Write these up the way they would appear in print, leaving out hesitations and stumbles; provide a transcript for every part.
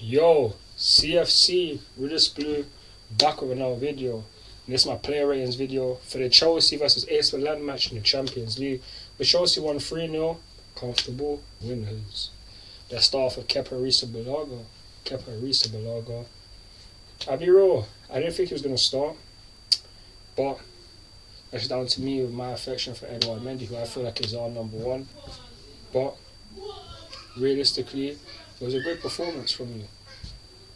Yo, CFC, Riddles Blue, back with another video. And this is my player ratings video for the Chelsea versus AC Milan match in the Champions League. But Chelsea won 3-0, comfortable winners. Let's start off with Kepa Arrizabalaga. I'll be real, I didn't think he was going to start, but that's down to me with my affection for Edouard Mendy, who I feel like is our number one. But realistically, it was a great performance from you.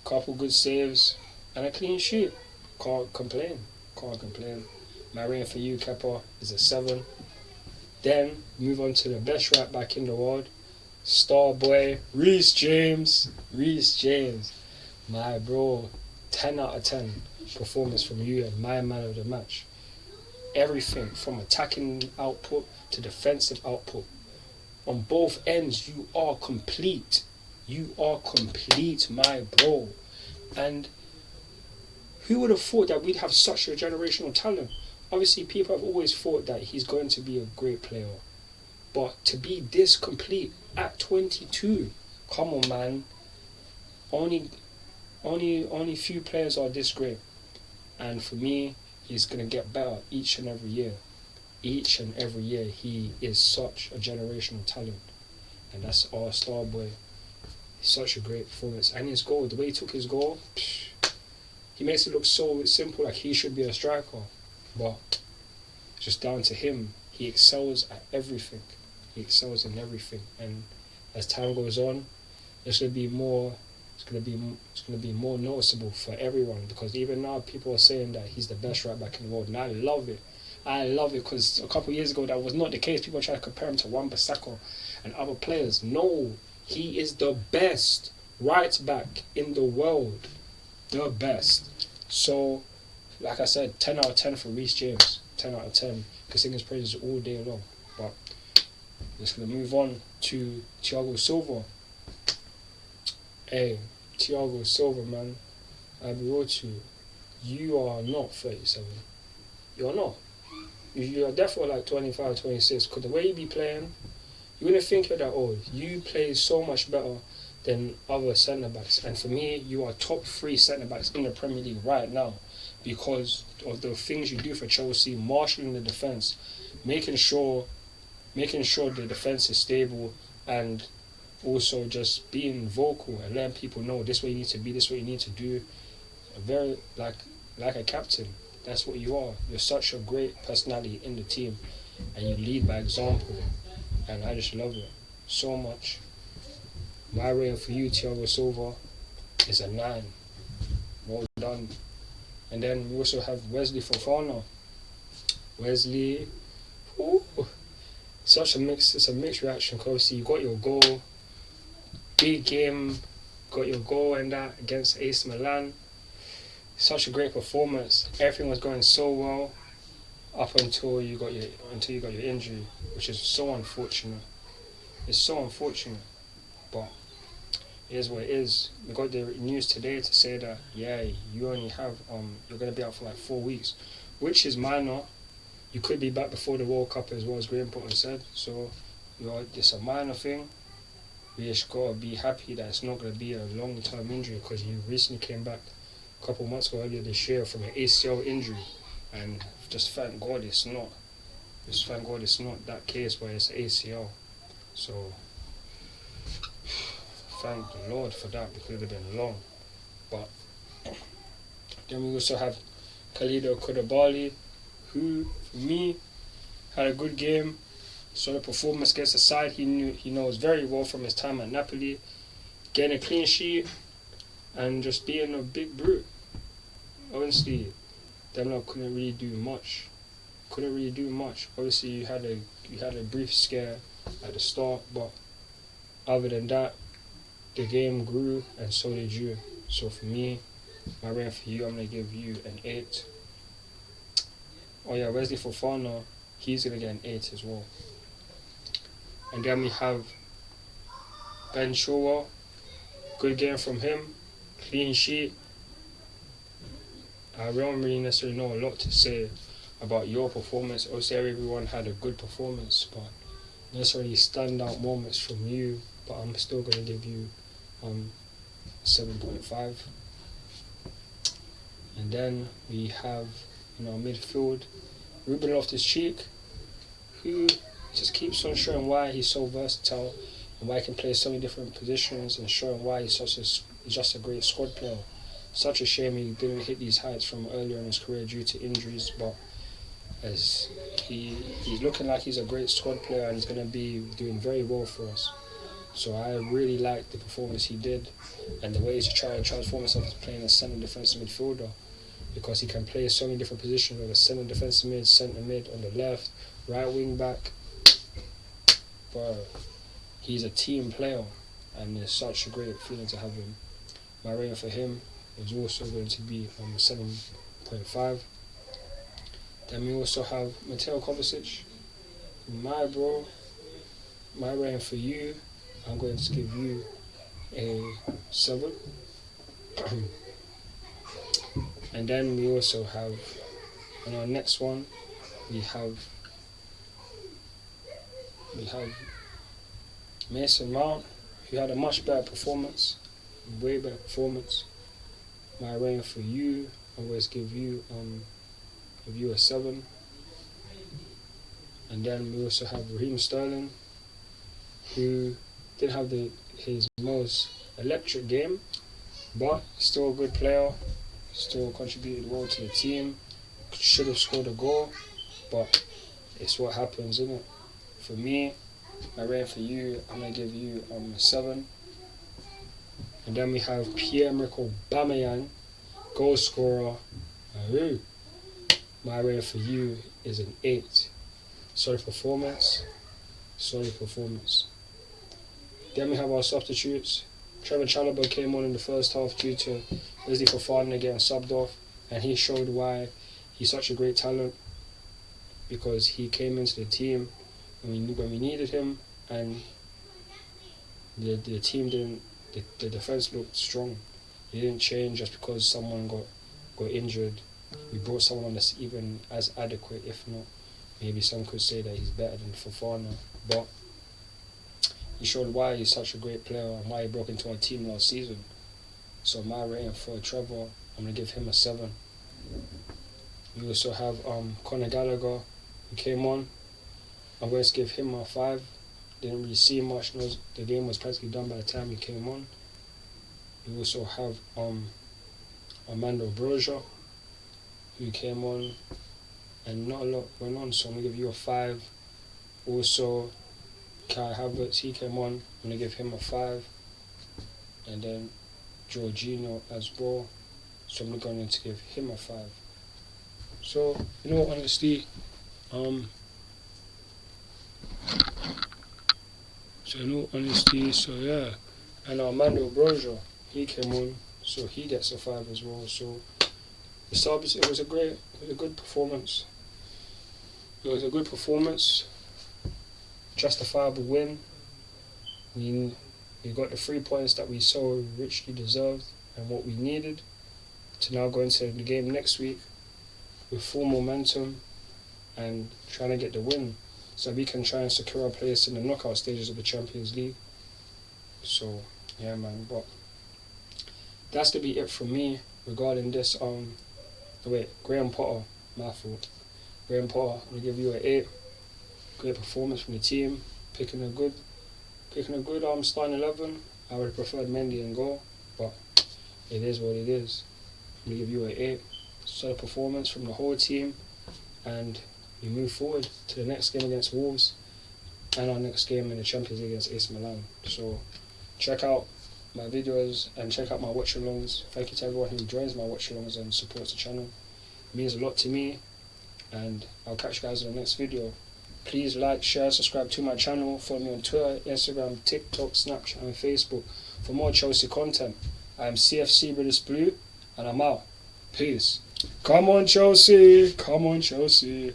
Couple good saves and a clean sheet. Can't complain. My rating for you, Kepa, is a 7. Then move on to the best right back in the world, star boy Reece James. My bro, 10 out of 10 performance from you and my man of the match. Everything from attacking output to defensive output. On both ends, you are complete. My bro. And who would have thought that we'd have such a generational talent? Obviously, people have always thought that he's going to be a great player. But to be this complete at 22, come on, man. Only few players are this great. And for me, he's going to get better each and every year. He is such a generational talent. And that's our star boy. Such a great performance. And his goal, the way he took his goal, he makes it look so simple, like he should be a striker. But it's just down to him. He excels at everything. And as time goes on, it's gonna be more noticeable for everyone, because even now people are saying that he's the best right back in the world, and I love it because a couple of years ago that was not the case. People try to compare him to Wan-Bissaka and other players. No, he is the best right back in the world. The best. So, like I said, 10 out of 10 for Reece James. 10 out of 10. Can sing his praises all day long. But just going to move on to Thiago Silva. Hey, Thiago Silva, man. I'll be real to you. You are not 37. You're not. You're definitely like 25, 26. Because the way you be playing, you wouldn't think you're that old. You play so much better than other centre-backs. And for me, you are top 3 centre-backs in the Premier League right now because of the things you do for Chelsea, marshalling the defence, making sure the defence is stable, and also just being vocal and letting people know this way you need to be, this way you need to do. Very like a captain. That's what you are. You're such a great personality in the team, and you lead by example. And I just love it so much. My rating for you, Thiago Silva, is a 9. Well done. And then we also have Wesley Fofana. Wesley, it's a mixed reaction. Because obviously you got your goal, big game, got your goal and that against AC Milan. Such a great performance. Everything was going so well up until you got your injury, which is so unfortunate. It's so unfortunate, but it is what it is. We got the news today to say that you only have you're gonna be out for like 4 weeks, which is minor. You could be back before the World Cup as well, as Graham Potter said. So it's a minor thing. We just gotta be happy that it's not gonna be a long-term injury, because you recently came back a couple months ago, earlier this year, from an ACL injury, and just thank God it's not that case where it's ACL. So thank the Lord for that, because it would have been long. But then we also have Khalidou Koulibaly, who for me had a good game. So the performance against the side he knows very well from his time at Napoli, getting a clean sheet and just being a big brute. Honestly, them couldn't really do much. Obviously, you had a brief scare at the start, but other than that, the game grew and so did you. So for me, my rating for you, I'm gonna give you an 8. Oh yeah, Wesley Fofana, he's gonna get an 8 as well. And then we have Ben Chilwell. Good game from him, clean sheet. I don't really necessarily know a lot to say about your performance. Obviously, everyone had a good performance, but necessarily standout moments from you. But I'm still going to give you 7.5. And then we have in our midfield Ruben Loftus-Cheek, who just keeps on showing why he's so versatile and why he can play so many different positions, and showing why he's just a great squad player. Such a shame he didn't hit these heights from earlier in his career due to injuries, but as he's looking like he's a great squad player and he's going to be doing very well for us. So I really like the performance he did and the way he's trying to transform himself as playing a centre defensive midfielder, because he can play so many different positions, like a centre defensive mid, centre mid on the left, right wing back. But he's a team player and it's such a great feeling to have him. My rating for him is also going to be 7.5. Then we also have Mateo Kovacic. My rating for you, I'm going to give you a 7. And then we also have, on our next one, we have Mason Mount, who had a much better performance, way better performance. My rating for you, I always give you a 7. And then we also have Raheem Sterling, who didn't have his most electric game, but still a good player, still contributed well to the team, should have scored a goal, but it's what happens, isn't it? For me, my rating for you, I'm going to give you a 7. And then we have Pierre-Emerick Aubameyang, goal scorer. My rating for you is an 8. Solid performance. Then we have our substitutes. Trevor Chalobah came on in the first half due to Wesley Fofana getting subbed off, and he showed why he's such a great talent, because he came into the team when we needed him, and the team didn't. The defense looked strong. It didn't change just because someone got injured. We brought someone on that's even as adequate, if not, maybe some could say that he's better than Fofana, but he showed why he's such a great player and why he broke into our team last season. So my rating for Trevor, I'm going to give him a 7. We also have Conor Gallagher, who came on. I'm going to give him a 5. Didn't really see much. The game was practically done by the time he came on. We also have Armando Broja, who came on, and not a lot went on, so I'm going to give you a 5. Also, Kai Havertz, he came on, I'm going to give him a 5. And then Jorginho as well, so I'm going to give him a 5. So, in all honesty, so yeah. And Armando Broja, he came on, so he gets a 5 as well. So the subs, it was a good performance. Justifiable win. We got the 3 points that we so richly deserved and what we needed to now go into the game next week with full momentum and trying to get the win, so we can try and secure our place in the knockout stages of the Champions League. So yeah, man. But that's gonna be it from me regarding this. Graham Potter, my fault. Graham Potter, I'm gonna give you an 8. Great performance from the team, picking a good starting 11. I would have preferred Mendy in goal, but it is what it is. I'm gonna give you an 8. Solid performance from the whole team, and we move forward to the next game against Wolves and our next game in the Champions League against AC Milan. So check out my videos and check out my watch-alongs. Thank you to everyone who joins my watch-alongs and supports the channel. It means a lot to me, and I'll catch you guys in the next video. Please like, share, subscribe to my channel. Follow me on Twitter, Instagram, TikTok, Snapchat and Facebook for more Chelsea content. I am CFC British Blue, and I'm out. Peace. Come on, Chelsea. Come on, Chelsea.